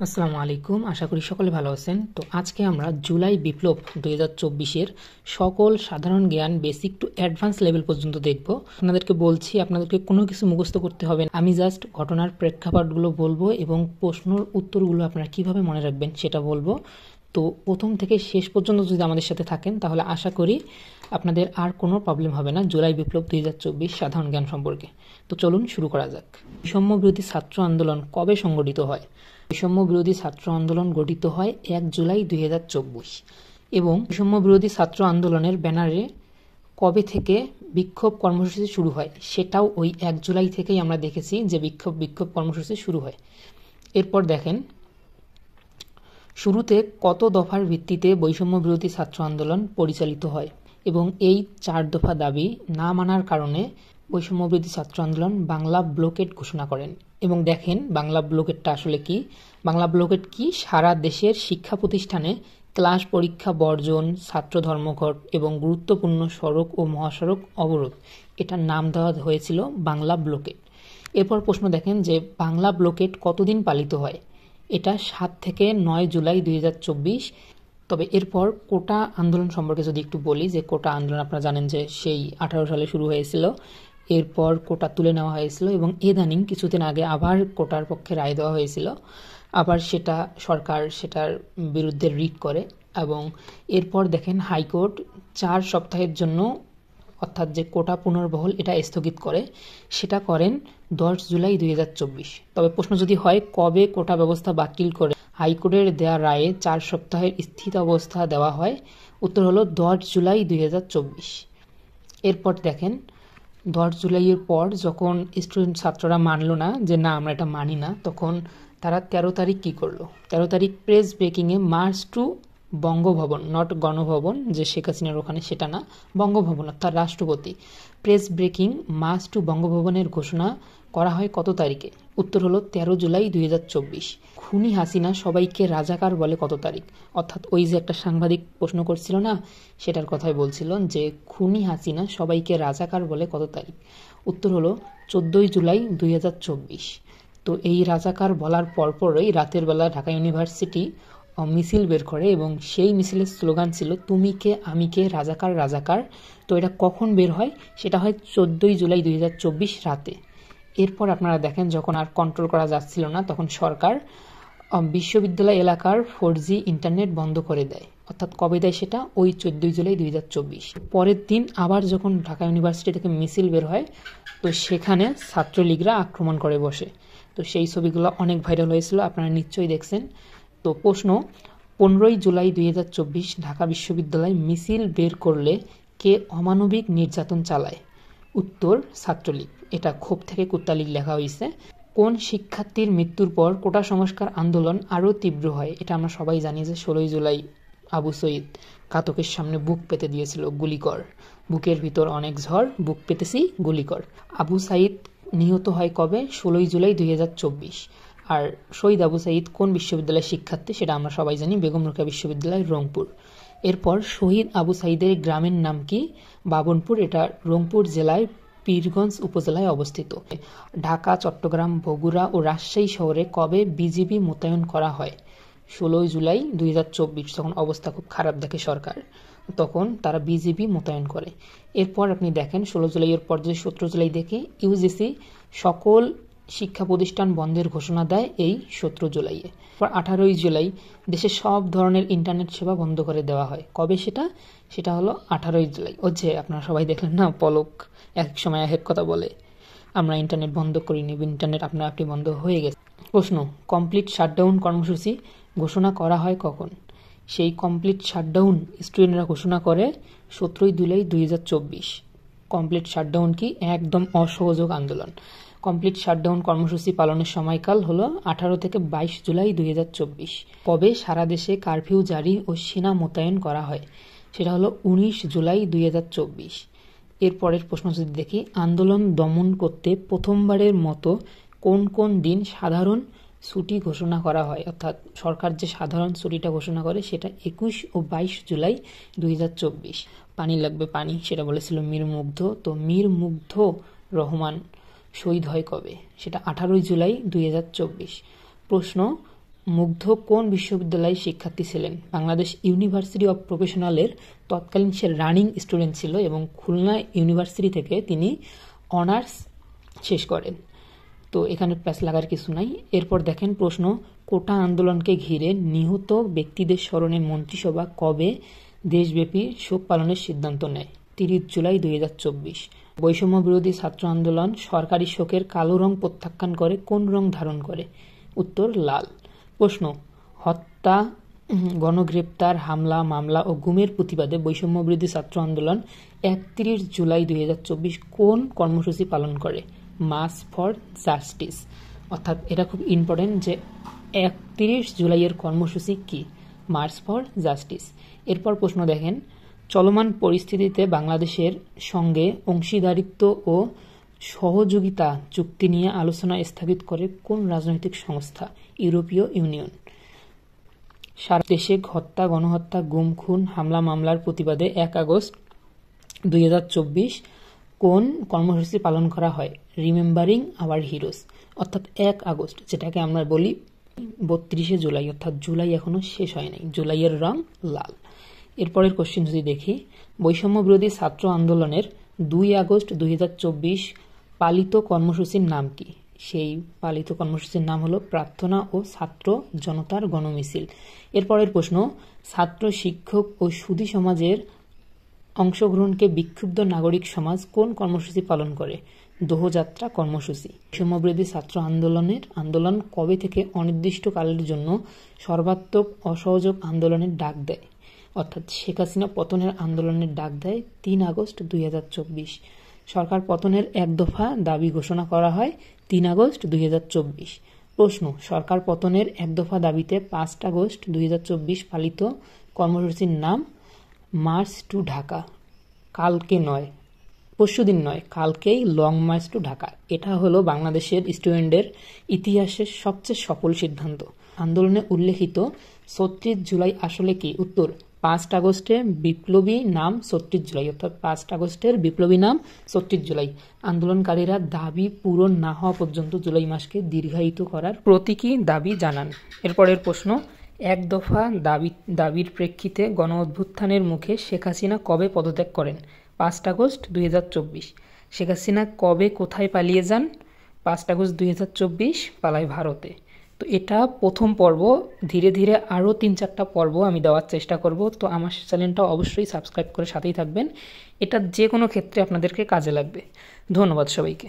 আসসালামু আলাইকুম, আশা করি সকলে ভালো আছেন। তো আজকে আমরা জুলাই বিপ্লব 2024-এর সকল সাধারণ জ্ঞান বেসিক টু অ্যাডভান্স লেভেল পর্যন্ত দেখব। আপনাদেরকে বলছি, আপনাদেরকে কোনো কিছু মুখস্থ করতে হবে না। আমি জাস্ট ঘটনার প্রেক্ষাপটগুলো বলবো এবং প্রশ্নের উত্তরগুলো আপনারা কিভাবে মনে রাখবেন সেটা বলবো। তো প্রথম থেকে শেষ পর্যন্ত যদি আমাদের সাথে থাকেন তাহলে আশা করি আপনাদের আর কোনো প্রবলেম হবে না জুলাই বিপ্লব 2024 সাধারণ জ্ঞান সম্পর্কে। তো চলুন শুরু করা যাক। বৈষম্য বিরোধী ছাত্র আন্দোলন কবে সংগঠিত হয়? বৈষম্য বিরোধী ছাত্র আন্দোলন গঠিত হয় 1 জুলাই 2024 এবং বৈষম্য বিরোধী ছাত্র আন্দোলনের ব্যানারে কবে থেকে বিক্ষোভ কর্মসূচি শুরু হয় সেটাও ওই 1 জুলাই থেকেই আমরা দেখেছি যে বিক্ষোভ কর্মসূচি শুরু হয়। এরপর দেখেন শুরুতে কত দফার ভিত্তিতে বৈষম্য বিরোধী ছাত্র আন্দোলন পরিচালিত হয় এবং এই 4 দফা দাবি না মানার কারণে বৈষম্য বিরোধী ছাত্র আন্দোলন বাংলা ব্লকেট ঘোষণা করেন। এবং দেখেন বাংলা ব্লকেটটা আসলে কি। বাংলা ব্লকেট কি? সারা দেশের শিক্ষা প্রতিষ্ঠানে ক্লাস পরীক্ষা বর্জন, ছাত্র ধর্মঘট এবং গুরুত্বপূর্ণ সড়ক ও মহাসড়ক অবরোধ, এটার নাম দেওয়া হয়েছিল বাংলা ব্লকেট। এরপর প্রশ্ন দেখেন যে বাংলা ব্লকেট কতদিন পালিত হয়? এটা 7 থেকে 9 জুলাই 2024। তবে এরপর কোটা আন্দোলন সম্পর্কে যদি একটু বলি, যে কোটা আন্দোলন আপনারা জানেন যে সেই 18 সালে শুরু হয়েছিল। এরপর কোটা তুলে নেওয়া হয়েছিল এবং ইদানিং কিছুদিন আগে আবার কোটার পক্ষে রায় দেওয়া হয়েছিল। আবার সেটা সরকার সেটার বিরুদ্ধে রিট করে এবং এরপর দেখেন হাইকোর্ট 4 সপ্তাহের জন্য অর্থাৎ যে কোটা পুনর্বহাল এটা স্থগিত করে, সেটা করেন 10 জুলাই 2024। তবে প্রশ্ন যদি হয় কবে কোটা ব্যবস্থা বাতিল করে হাইকোর্টের দেয়া রায়ে 4 সপ্তাহের স্থিতাবস্থা দেওয়া হয়, উত্তর হলো 10 জুলাই 2024। এরপর দেখেন 10 জুলাইয়ের পর যখন স্টুডেন্ট ছাত্ররা মানলো না যে না আমরা এটা মানি না, তখন তারা 13 তারিখ কি করলো? 13 তারিখ প্রেস ব্রেকিংয়ে march to Bangabhaban, not Ganabhaban যে শেখ হাসিনার ওখানে, সেটা না, বঙ্গভবন অর্থাৎ রাষ্ট্রপতি, প্রেস ব্রেকিং মার্চ টু বঙ্গভবনের ঘোষণা করা হয় কত তারিখে? উত্তর হলো 13 জুলাই 2024। খুনি হাসিনা সবাইকে রাজাকার বলে কত তারিখ? অর্থাৎ ওই যে একটা সাংবাদিক প্রশ্ন করছিল না, সেটার কথাই বলছিল যে খুনি হাসিনা সবাইকে রাজাকার বলে কত তারিখ? উত্তর হলো 14 জুলাই 2024। তো এই রাজাকার বলার পরপরই রাতের বেলা ঢাকা ইউনিভার্সিটি মিছিল বের করে এবং সেই মিছিলের স্লোগান ছিল তুমি কে আমি কে রাজাকার রাজাকার। তো এটা কখন বের হয়? সেটা হয় 14 জুলাই 2024 রাতে। এরপর আপনারা দেখেন যখন আর কন্ট্রোল করা যাচ্ছিল না, তখন সরকার বিশ্ববিদ্যালয় এলাকার 4G ইন্টারনেট বন্ধ করে দেয়। অর্থাৎ কবে দেয় সেটা? ওই 14 জুলাই 2024। পরের দিন আবার যখন ঢাকা ইউনিভার্সিটি থেকে মিছিল বের হয়, তো সেখানে ছাত্রলীগরা আক্রমণ করে বসে। তো সেই ছবিগুলো অনেক ভাইরাল হয়েছিল, আপনারা নিশ্চয়ই দেখছেন। তো প্রশ্ন, 15 জুলাই 2024 ঢাকা বিশ্ববিদ্যালয় মিছিল বের করলে কে অমানবিক নির্যাতন চালায়? উত্তর ছাত্রলীগ। এটা ক্ষোভ থেকে কুত্তালীগ লেখা হয়েছে। কোন শিক্ষার্থীর মৃত্যুর পর কোটা সংস্কার আন্দোলন আরও তীব্র হয়? এটা আমরা সবাই জানি যে 16 জুলাই আবু সঈদ ঘাতকের সামনে বুক পেতে দিয়েছিল, গুলি কর, বুকের ভিতর অনেক ঝড়, বুক পেতেছি গুলি কর। আবু সাঈদ নিহত হয় কবে? 16 জুলাই 2024। আর শহীদ আবু সাঈদ কোন বিশ্ববিদ্যালয়ের শিক্ষার্থী সেটা আমরা সবাই জানি, বেগম রোকেয়া বিশ্ববিদ্যালয়, রংপুর। এরপর শহীদ আবু সাঈদের গ্রামের নাম কি? বাবনপুর। এটা রংপুর জেলায় পীরগঞ্জ উপজেলায় অবস্থিত। ঢাকা, চট্টগ্রাম, বগুড়া ও রাজশাহী শহরে কবে বিজিবি মোতায়েন করা হয়? 16 জুলাই 2024। তখন অবস্থা খুব খারাপ দেখে সরকার, তখন তারা বিজিবি মোতায়েন করে। এরপর আপনি দেখেন 16 জুলাইয়ের পর যে 17 জুলাই দেখে ইউজিসি সকল শিক্ষা প্রতিষ্ঠান বন্ধের ঘোষণা দেয় এই 17 জুলাইয়ে। 18 জুলাই দেশের সব ধরনের ইন্টারনেট সেবা বন্ধ করে দেওয়া হয়। কবে সেটা? সেটা হলো 18 জুলাই। ও যে আপনারা সবাই দেখলেন না, পলক এক সময় এক কথা বলে, আমরা ইন্টারনেট বন্ধ করিনি, ইন্টারনেট আপনা আপনি বন্ধ হয়ে গেছে। প্রশ্ন, কমপ্লিট শাটডাউন কর্মসূচি ঘোষণা করা হয় কখন? সেই কমপ্লিট শাটডাউন স্টুডেন্টরা ঘোষণা করে 17 জুলাই 2024। কমপ্লিট শাটডাউন কি? একদম অসহযোগ আন্দোলন। কমপ্লিট শাটডাউন কর্মসূচি পালনের সময়কাল হলো 18 থেকে 22 জুলাই 2024। কবে সারা দেশে কারফিউ জারি ও সেনা মোতায়েন করা হয়? সেটা হলো 19 জুলাই 2024। এরপরের প্রশ্ন যদি দেখি, আন্দোলন দমন করতে প্রথমবারের মতো কোন কোন দিন সাধারণ ছুটি ঘোষণা করা হয়? অর্থাৎ সরকার যে সাধারণ ছুটিটা ঘোষণা করে সেটা 21 ও 22 জুলাই 2024। পানি লাগবে পানি, সেটা বলেছিল মীর মুগ্ধ। তো মীর মুগ্ধ রহমান শহীদ হয় কবে? সেটা 18 জুলাই 2024। প্রশ্ন, মুগ্ধ কোন বিশ্ববিদ্যালয়ের শিক্ষার্থী ছিলেন? বাংলাদেশ ইউনিভার্সিটি অব প্রফেশনালের তৎকালীন সে রানিং স্টুডেন্ট ছিল এবং খুলনা ইউনিভার্সিটি থেকে তিনি অনার্স শেষ করেন। তো এখানে প্যাচ লাগার কিছু নাই। এরপর দেখেন প্রশ্ন, কোটা আন্দোলনকে ঘিরে নিহত ব্যক্তিদের স্মরণে মন্ত্রিসভা কবে দেশব্যাপী শোক পালনের সিদ্ধান্ত নেয়? 30 জুলাই 2024। বৈষম্য বিরোধী ছাত্র আন্দোলন সরকারি শোকের কালো রং প্রত্যাখ্যান করে কোন রং ধারণ করে? উত্তর লাল। প্রশ্ন, হত্যা, গণগ্রেপ্তার, হামলা, মামলা ও গুমের প্রতিবাদে বৈষম্য বিরোধী ছাত্র আন্দোলন 31 জুলাই 2024 কোন কর্মসূচি পালন করে? March for justice. অর্থাৎ এটা খুব ইম্পর্টেন্ট যে 31 জুলাইয়ের কর্মসূচি কি? March for justice. এরপর প্রশ্ন দেখেন, চলমান পরিস্থিতিতে বাংলাদেশের সঙ্গে অংশীদারিত্ব ও সহযোগিতা চুক্তি নিয়ে আলোচনা স্থগিত করে কোন রাজনৈতিক সংস্থা? ইউরোপীয় ইউনিয়ন। সারা দেশে হত্যা, গণহত্যা, গুম, খুন, হামলা, মামলার প্রতিবাদে 1 আগস্ট 2024 কোন কর্মসূচি পালন করা হয়? Remembering hour heroes. অর্থাৎ 1 আগস্ট, যেটাকে আমরা বলি 32 জুলাই, অর্থাৎ জুলাই এখনো শেষ হয় নাই। জুলাইয়ের রং লাল। এরপরের কোশ্চেন যদি দেখি, বৈষম্য বিরোধী ছাত্র আন্দোলনের 2 আগস্ট 2024 পালিত কর্মসূচির নাম কি? সেই পালিত কর্মসূচির নাম হলো প্রার্থনা ও ছাত্র জনতার গণমিছিল। এরপরের প্রশ্ন, ছাত্র, শিক্ষক ও সুধী সমাজের অংশগ্রহণকে বিক্ষুব্ধ নাগরিক সমাজ কোন কর্মসূচি পালন করে? দোহযাত্রা কর্মসূচি। বৈষম্যবিরোধী ছাত্র আন্দোলন কবে থেকে অনির্দিষ্টকালের জন্য সর্বাত্মক অসহযোগ আন্দোলনের ডাক দেয়? অর্থাৎ শেখ হাসিনা পতনের আন্দোলনের ডাক দেয় 3 আগস্ট 2024। সরকার পতনের 1 দফা দাবি ঘোষণা করা হয় 3 আগস্ট 2024। প্রশ্ন, সরকার পতনের 1 দফা দাবিতে 5 আগস্ট 2024 পালিত কর্মসূচির নাম মার্চ টু ঢাকা। কালকে নয়, পরশুদিন নয়, কালকেই লং মার্চ টু ঢাকা। এটা হলো বাংলাদেশের স্টুডেন্টদের ইতিহাসের সবচেয়ে সফল সিদ্ধান্ত। আন্দোলনে উল্লেখিত 36 জুলাই আসলে কি? উত্তর 5 আগস্টে বিপ্লবী নাম 36 জুলাই, অর্থাৎ 5 আগস্টের বিপ্লবী নাম 36 জুলাই। আন্দোলনকারীরা দাবি পূরণ না হওয়া পর্যন্ত জুলাই মাসকে দীর্ঘায়িত করার প্রতীকী দাবি জানান। এরপরের প্রশ্ন, 1 দফা দাবির প্রেক্ষিতে গণ অভ্যুত্থানের মুখে শেখ হাসিনা কবে পদত্যাগ করেন? 5 আগস্ট 2024। শেখ হাসিনা কবে কোথায় পালিয়ে যান? 5 আগস্ট 2024 পালায় ভারতে। তো এটা প্রথম পর্ব। ধীরে ধীরে আরও 3-4টা পর্ব আমি দেওয়ার চেষ্টা করব। তো আমার চ্যানেলটা অবশ্যই সাবস্ক্রাইব করে সাথেই থাকবেন। এটা যে কোনো ক্ষেত্রে আপনাদেরকে কাজে লাগবে। ধন্যবাদ সবাইকে।